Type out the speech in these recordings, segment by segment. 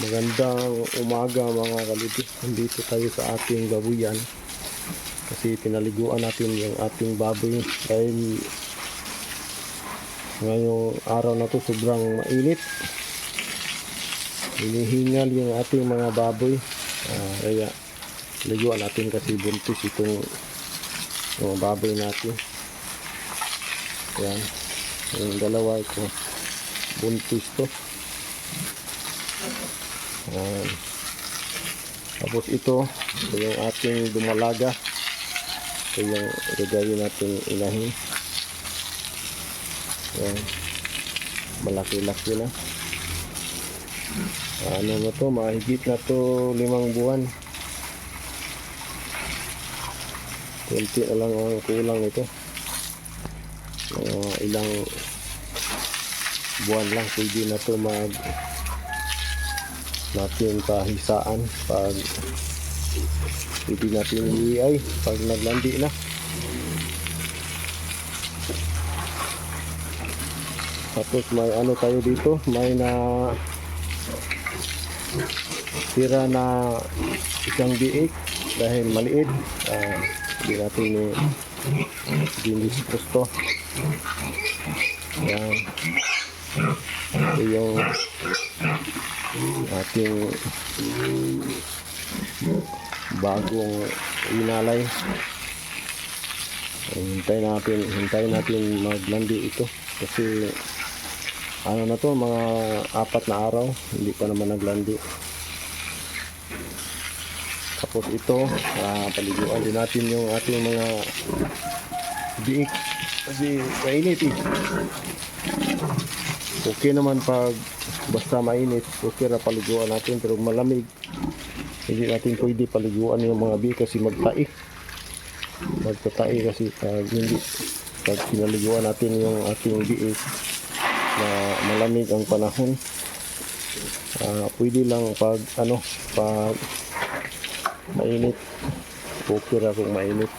Magandang umaga mga kalipis. Nandito tayo sa ating babuyan kasi pinaliguan natin yung ating baboy dahil ngayong araw na to sobrang mainit. Hinihingal yung ating mga baboy, kaya liguan natin kasi buntis itong mga baboy natin. Yan, yung dalawa ito buntis to. Tapos ito yung ating dumalaga. Ito yung gagawin natin inahin. Yan, malaki-laki na. Ano na to, mahigit na to 5 buwan. Kunti na lang ang kulang ito. Ilang buwan lang pwede na to natin pahisaan pag pwede natin iay pag naglandi na. Tapos may ano tayo dito, may na tira na isang biik dahil maliit. Hindi natin dinispos to. Yan, ito yung ating bagong inalay. Hintayin natin maglandi ito kasi ano na to, mga 4 na araw hindi pa naman naglandi. Tapos ito, paliguan din natin yung ating mga biik kasi mainit eh. Okay naman pag basta mainit, okay na paliguan natin, pero malamig hindi natin pwede paliguan yung mga biik kasi magtae kasi pag pinaliguan natin yung ating biik na malamig ang panahon. Pwede lang pag mainit, okay ra kung mainit.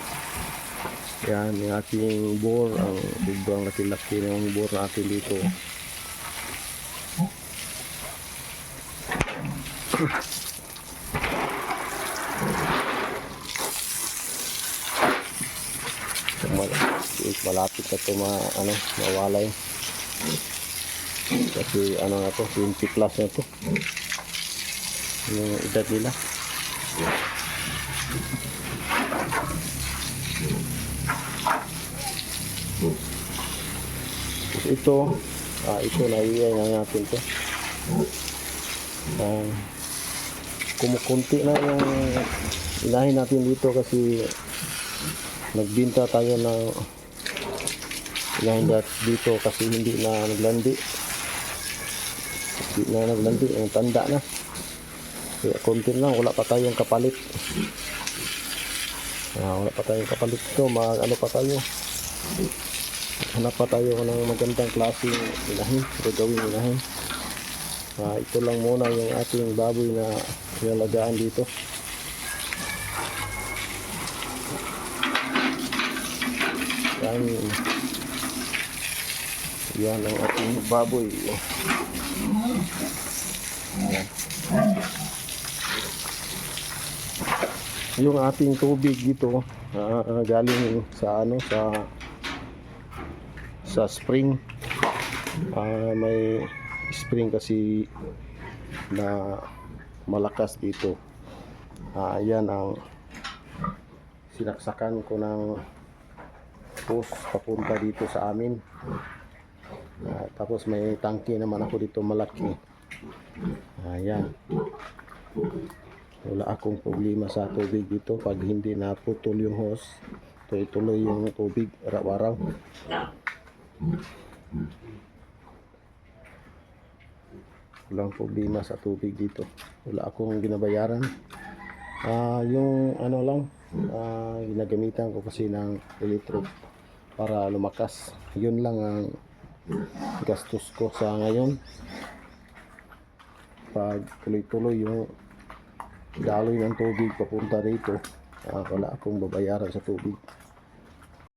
Yan yung ating boar, ang sobrang laki-laki ng boar natin dito. Malapit na ito mawalay kasi na to, 20 plus na to yung edad nila. Ito naiiay na natin to. Kumukunti na yung inahin natin dito kasi nagbinta tayo ng inahin dito kasi hindi na naglandi. Ang tanda na. Kaya konti lang, wala pa tayong kapalit. Ito, ano pa tayo. Hanap pa tayo ng magandang klase inahin, gagawin inahin. Ito lang muna yung ating baboy na nilalagaan dito. Yan ang ating baboy. Yan. Yung ating tubig dito galing sa spring. May spring kasi na malakas dito. Yan ang sinaksakan ko ng hose papunta dito sa amin. Tapos may tangke naman ako dito malaki. Yan, wala akong problema sa tubig dito pag hindi naputol yung hose. Tuloy yung tubig araw-araw. Walang problema sa tubig dito, wala akong ginabayaran. Yung ginagamitan ko kasi ng electric para lumakas, yun lang ang gastos ko sa ngayon. Pag tuloy-tuloy yung daloy ng tubig papunta rito, wala akong babayaran sa tubig.